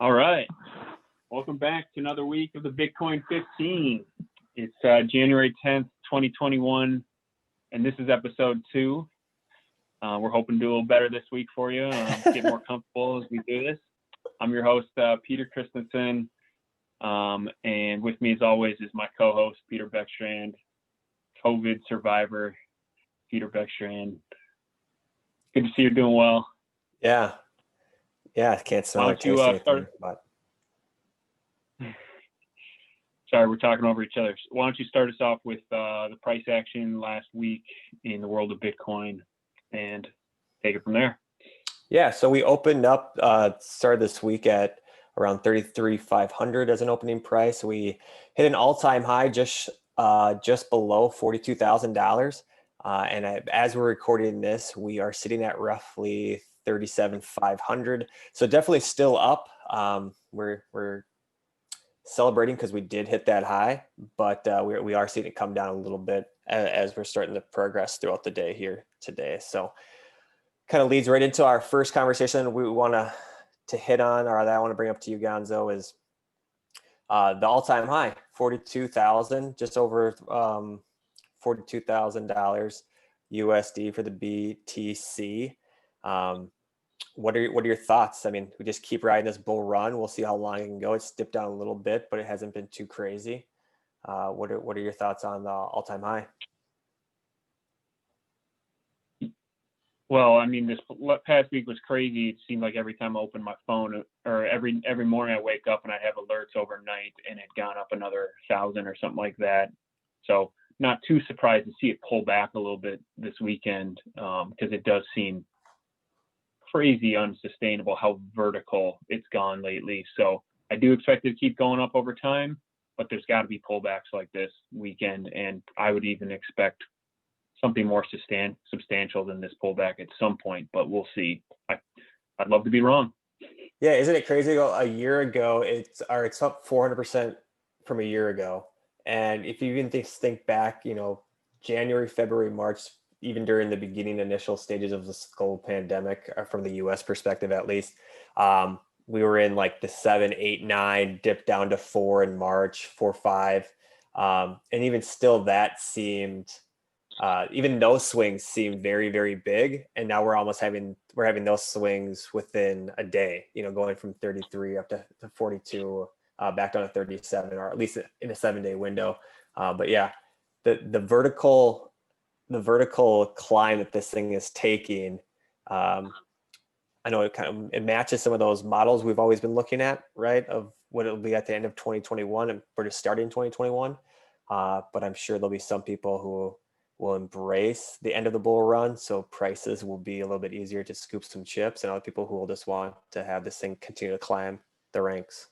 All right. Welcome back to another week of the Bitcoin 15. It's January 10th, 2021, and this is episode 2. We're hoping to do a little better this week for you, get more comfortable as we do this. I'm your host, Peter Christensen, and with me as always is my co-host, Peter Beckstrand, COVID survivor, Peter Beckstrand. Good to see you're doing well. Yeah, I can't smell or taste anything. But... Sorry, we're talking over each other. Why don't you start us off with the price action last week in the world of Bitcoin and take it from there. Yeah, so we opened up, started this week at around 33,500 as an opening price. We hit an all-time high just below $42,000. And as we're recording this, we are sitting at roughly 37,500. So definitely still up. We're celebrating because we did hit that high, but we are seeing it come down a little bit as we're starting to progress throughout the day here today. So kind of leads right into our first conversation we want to hit on, or that I want to bring up to you, Gonzo, is the all-time high, 42,000, just over $42,000 USD for the BTC. What are your thoughts? I mean, we just keep riding this bull run. We'll see how long it can go. It's dipped down a little bit, but it hasn't been too crazy. What are your thoughts on the all-time high? Well, I mean, this past week was crazy. It seemed like every time I opened my phone, or every morning I wake up and I'd have alerts overnight, and it gone up another 1,000 or something like that. So not too surprised to see it pull back a little bit this weekend, because it does seem crazy unsustainable how vertical it's gone lately. So I do expect it to keep going up over time, but there's got to be pullbacks like this weekend, and I would even expect something more substantial than this pullback at some point, but we'll see. I'd love to be wrong. Yeah, isn't it crazy? A year ago, it's up 400% from a year ago. And if you even think back, January, February, March, even during the beginning initial stages of this global pandemic, from the US perspective at least, we were in like the 7, 8, 9, dipped down to 4 in March, 4, 5. And even still that seemed, even those swings seemed very, very big. And now we're having those swings within a day, going from 33 up to 42, back down to 37, or at least in a 7-day window. But yeah, the vertical climb that this thing is taking, I know it matches some of those models we've always been looking at, right? Of what it'll be at the end of 2021, and we're just starting 2021. But I'm sure there'll be some people who will embrace the end of the bull run, so prices will be a little bit easier to scoop some chips, and other people who will just want to have this thing continue to climb the ranks.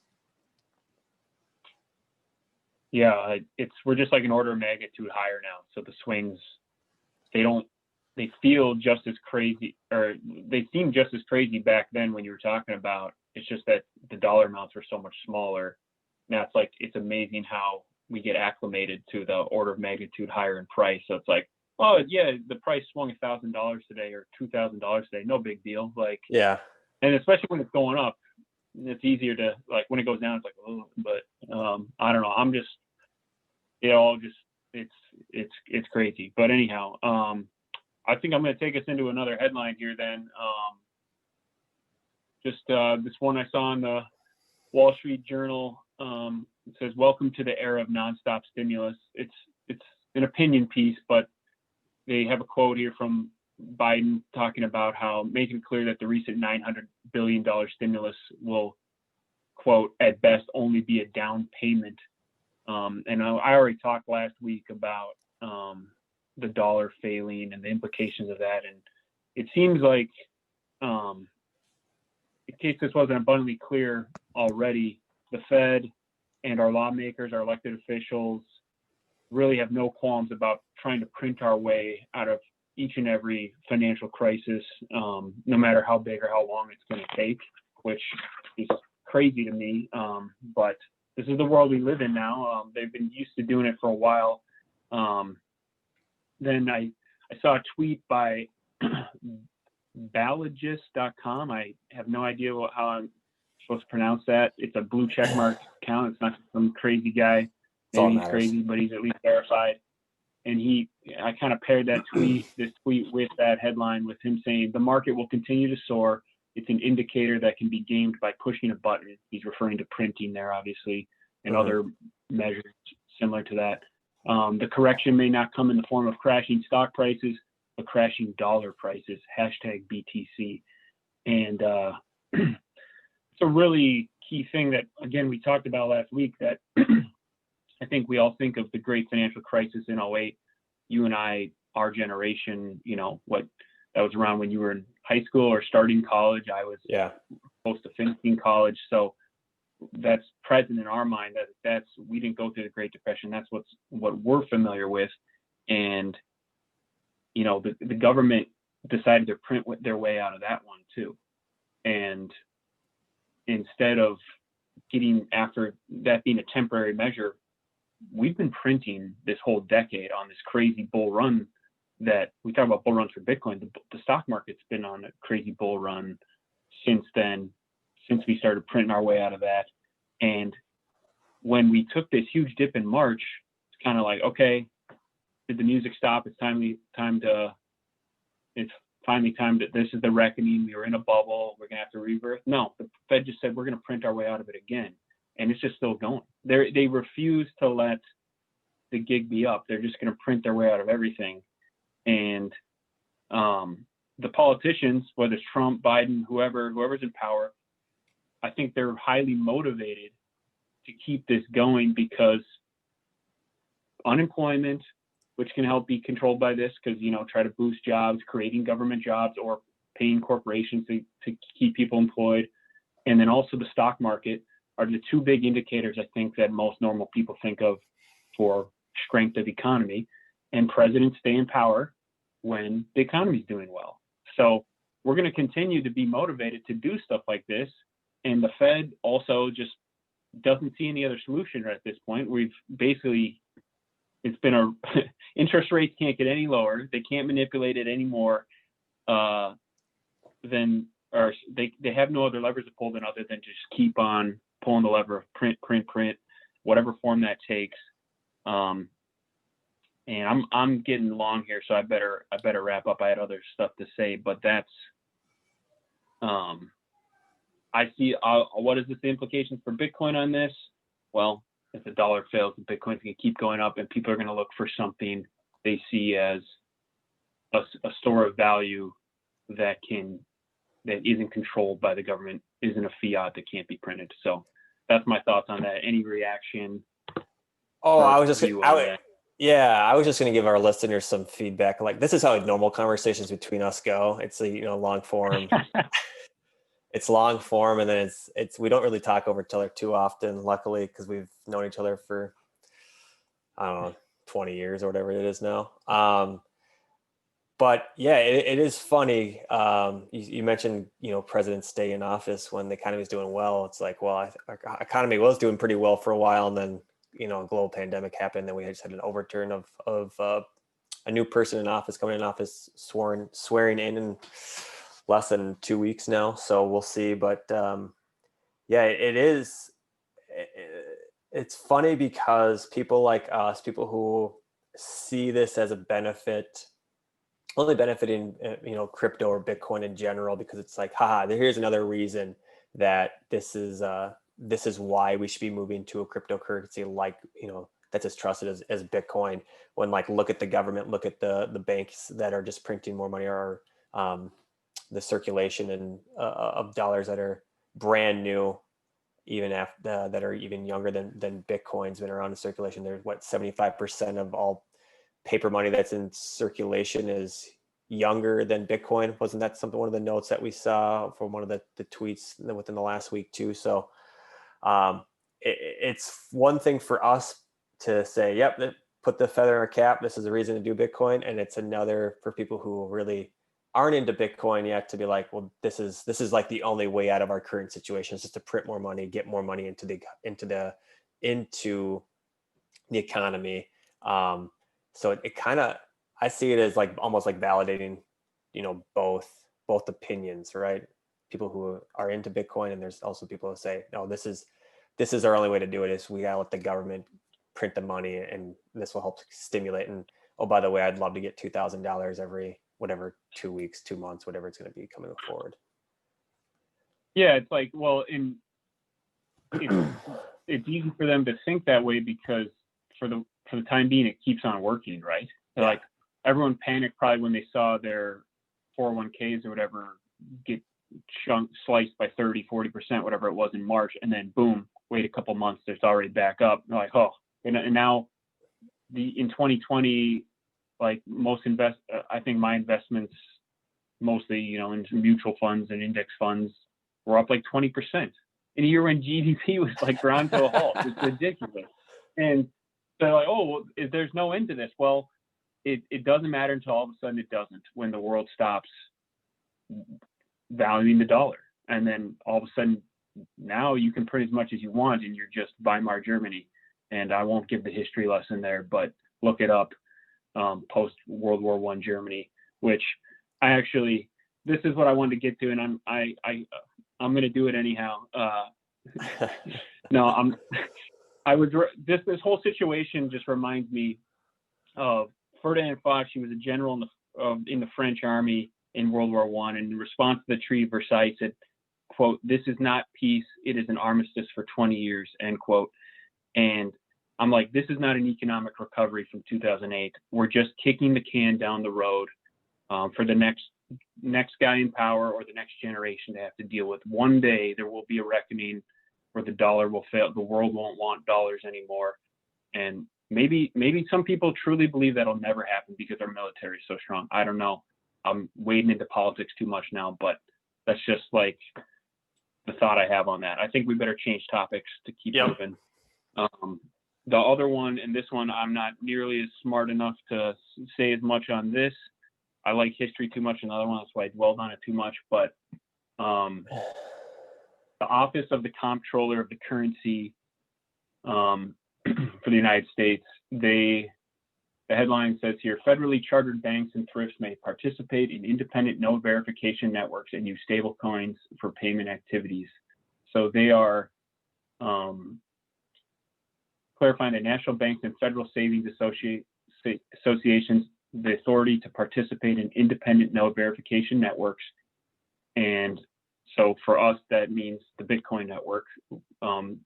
Yeah, we're just like an order of magnitude higher now. So the swings, they feel just as crazy, or they seem just as crazy back then when you were talking about. It's just that the dollar amounts were so much smaller. Now it's amazing how we get acclimated to the order of magnitude higher in price. So it's like, oh yeah, the price swung $1,000 today or $2,000 today, no big deal. Like, yeah, and especially when it's going up, it's easier to, like, when it goes down, it's like, oh, but I don't know. I'm just, it's crazy. But anyhow, I think I'm going to take us into another headline here then. This one I saw in the Wall Street Journal. It says, "Welcome to the era of nonstop stimulus." It's an opinion piece, but they have a quote here from Biden talking about how, making it clear that the recent $900 billion stimulus will, quote, "at best only be a down payment." And I already talked last week about the dollar failing and the implications of that. And it seems like, in case this wasn't abundantly clear already, the Fed and our lawmakers, our elected officials, really have no qualms about trying to print our way out of each and every financial crisis, no matter how big or how long it's going to take, which is crazy to me. But this is the world we live in now. They've been used to doing it for a while. Then I saw a tweet by balogist.com. I have no idea how I'm supposed to pronounce that. It's a blue check mark account. It's not some crazy guy. That's all Maybe that he's matters. crazy, but he's at least verified. And I kind of paired this tweet with that headline with him saying the market will continue to soar. It's an indicator that can be gamed by pushing a button. He's referring to printing there, obviously, and other measures similar to that. The correction may not come in the form of crashing stock prices, but crashing dollar prices, hashtag BTC. And it's a really key thing that, again, we talked about last week that I think we all think of the great financial crisis in '08. You and I, our generation, what that was around when you were in high school or starting college. I was close to finishing college. So that's present in our mind that we didn't go through the Great Depression. That's what we're familiar with. And, the government decided to print their way out of that one too. And instead of getting after that being a temporary measure, we've been printing this whole decade on this crazy bull run that we talk about bull runs for Bitcoin. The stock market's been on a crazy bull run since then, since we started printing our way out of that. And when we took this huge dip in March, it's kind of like, okay, did the music stop? It's finally time to, this is the reckoning. We were in a bubble. We're going to have to rebirth. No, the Fed just said, we're going to print our way out of it again. And it's just still going. They refuse to let the gig be up. They're just going to print their way out of everything. And the politicians, whether it's Trump, Biden, whoever's in power, I think they're highly motivated to keep this going because unemployment, which can help be controlled by this, because try to boost jobs, creating government jobs, or paying corporations to keep people employed, and then also the stock market are the two big indicators I think that most normal people think of for strength of economy. And presidents stay in power when the economy is doing well. So we're going to continue to be motivated to do stuff like this. And the Fed also just doesn't see any other solution at this point. We've basically, it's been interest rates can't get any lower. They can't manipulate it anymore or they have no other levers to pull other than just keep on pulling the lever of print, whatever form that takes. And I'm getting long here, so I better wrap up. I had other stuff to say, but that's I see. What is the implications for Bitcoin on this? Well, if the dollar fails, the Bitcoin's going to keep going up, and people are going to look for something they see as a store of value that isn't controlled by the government, isn't a fiat that can't be printed. So that's my thoughts on that. Any reaction? I was just going to give our listeners some feedback. Like, this is how normal conversations between us go. It's long form. It's long form, and then it's we don't really talk over each other too often, luckily, because we've known each other for 20 years or whatever it is now. But yeah, it is funny. You mentioned, presidents stay in office when the economy is doing well. It's like, well, our economy was doing pretty well for a while, and then a global pandemic happened. Then we just had an overturn of a new person in office coming in office, swearing in less than 2 weeks now. So we'll see. But it's funny because people like us, people who see this as a benefit, only benefiting, crypto or Bitcoin in general, because it's like, here's another reason that this is why we should be moving to a cryptocurrency that's as trusted as Bitcoin. When look at the government, look at the banks that are just printing more money, or the circulation and of dollars that are brand new, even after that are even younger than Bitcoin's been around in circulation. There's 75% of all paper money that's in circulation is younger than Bitcoin. Wasn't that one of the notes that we saw from one of the tweets within the last week too? So it's one thing for us to say, yep, put the feather in our cap, this is a reason to do Bitcoin. And it's another for people who really aren't into Bitcoin yet to be like, well, this is like the only way out of our current situation, is just to print more money, get more money into the economy. So it kind of, I see it as almost like validating, both opinions, right? people who are into Bitcoin, and there's also people who say, no, this is our only way to do it, is we gotta let the government print the money, and this will help stimulate. And oh, by the way, I'd love to get $2,000 every whatever 2 weeks, 2 months, whatever it's going to be coming forward. Yeah, it's like, well, it's easy for them to think that way because for the time being, it keeps on working, right? Yeah. Like everyone panicked probably when they saw their 401ks or whatever get sliced by 30-40%, whatever it was in March, and then boom, wait a couple months, it's already back up. They're like, oh, and now in 2020, like I think my investments mostly, in mutual funds and index funds were up like 20% in a year when GDP was like ground to a halt. It's ridiculous. And they're like, oh, well, there's no end to this. Well, it doesn't matter until all of a sudden it doesn't, when the world stops valuing the dollar. And then all of a sudden now you can print as much as you want and you're just Weimar Germany. And I won't give the history lesson there, but look it up, post World War I Germany, which this is what I wanted to get to, and I'm going to do it anyhow. No, this whole situation just reminds me of Ferdinand Foch. He was a general in the French army in World War I, and in response to the Treaty of Versailles said, quote, "This is not peace, it is an armistice for 20 years, end quote. And I'm like, this is not an economic recovery from 2008. We're just kicking the can down the road for the next guy in power or the next generation to have to deal with. One day there will be a reckoning where the dollar will fail. The world won't want dollars anymore. And maybe some people truly believe that'll never happen because our military is so strong. I don't know. I'm wading into politics too much now, but that's just like the thought I have on that. I think we better change topics to keep moving. The other one, and this one, I'm not nearly as smart enough to say as much on this. I like history too much. Another one, that's why I dwelled on it too much. But the Office of the Comptroller of the Currency for the United States, the headline says here, federally chartered banks and thrifts may participate in independent node verification networks and use stablecoins for payment activities. So they are clarifying that national banks and federal savings associations the authority to participate in independent node verification networks. And so for us, that means the Bitcoin network. The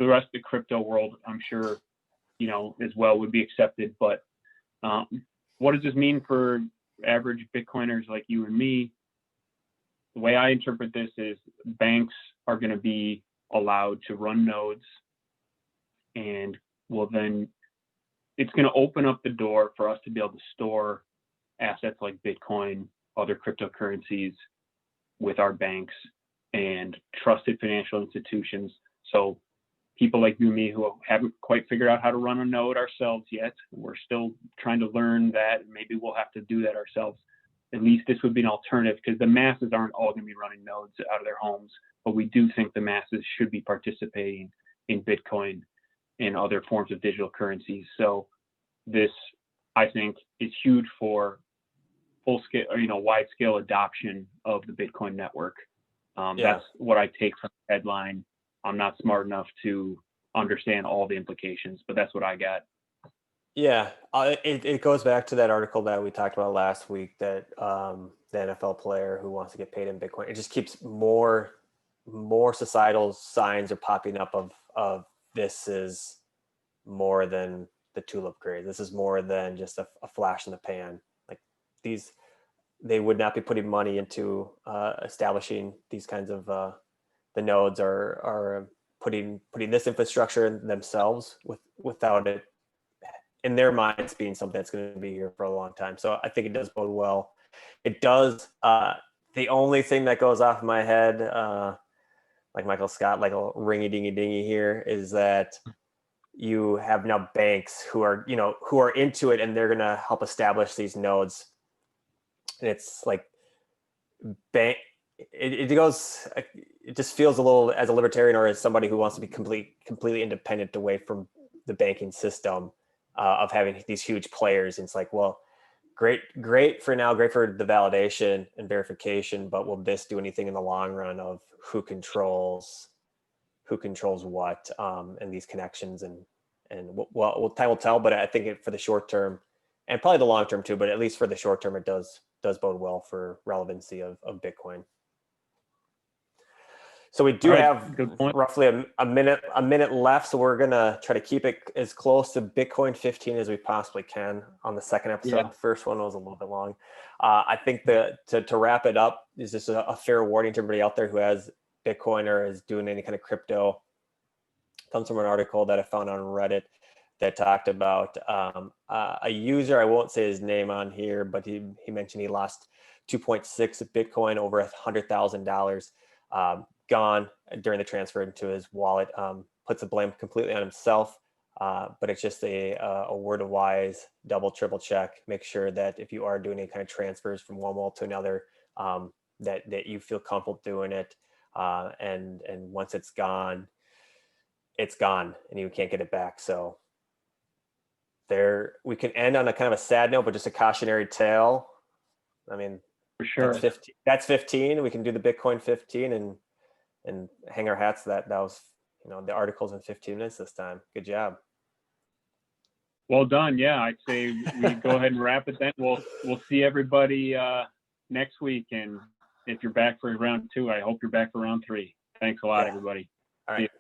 rest of the crypto world, I'm sure, as well would be accepted. But what does this mean for average Bitcoiners like you and me? The way I interpret this is banks are going to be allowed to run nodes, and it's going to open up the door for us to be able to store assets like Bitcoin, other cryptocurrencies with our banks and trusted financial institutions. So people like you and me who haven't quite figured out how to run a node ourselves yet, we're still trying to learn that. Maybe we'll have to do that ourselves. At least this would be an alternative, because the masses aren't all going to be running nodes out of their homes, but we do think the masses should be participating in Bitcoin and other forms of digital currencies. So this, I think, is huge for full scale, wide scale adoption of the Bitcoin network. That's what I take from the headline. I'm not smart enough to understand all the implications, but that's what I got. Yeah, it goes back to that article that we talked about last week, that the NFL player who wants to get paid in Bitcoin. It just keeps more societal signs are popping up of this is more than the tulip grade. This is more than just a flash in the pan. Like they would not be putting money into establishing these kinds of the nodes are putting this infrastructure in themselves without it in their minds being something that's going to be here for a long time. So I think it does bode well. It does. The only thing that goes off in my head, like Michael Scott, like a ringy dingy dingy here, is that you have now banks who are into it, and they're going to help establish these nodes. And it's like it just feels a little, as a libertarian or as somebody who wants to be completely independent away from the banking system, of having these huge players. And it's like, well, great for now, great for the validation and verification, but will this do anything in the long run of who controls what, and these connections, and well, time will tell. But I think for the short term, and probably the long term too, but at least for the short term, it does bode well for relevancy of Bitcoin. So we do have roughly a minute left. So we're gonna try to keep it as close to Bitcoin 15 as we possibly can on the second episode. Yeah. The first one was a little bit long. I think to wrap it up is just a fair warning to everybody out there who has Bitcoin or is doing any kind of crypto. Comes from an article that I found on Reddit that talked about a user. I won't say his name on here, but he mentioned he lost 2.6 Bitcoin, over $100,000 gone during the transfer into his wallet. Puts the blame completely on himself, but it's just a word of wise, double, triple check. Make sure that if you are doing any kind of transfers from one wallet to another, that you feel comfortable doing it. And once it's gone, and you can't get it back. So we can end on a kind of a sad note, but just a cautionary tale. I mean, for sure, that's 15. We can do the Bitcoin 15 and hang our hats. That was, the article's in 15 minutes this time. Good job. Well done. Yeah, I'd say we go ahead and wrap it then. We'll see everybody next week. And if you're back for round 2, I hope you're back for round 3. Thanks a lot, everybody. All right.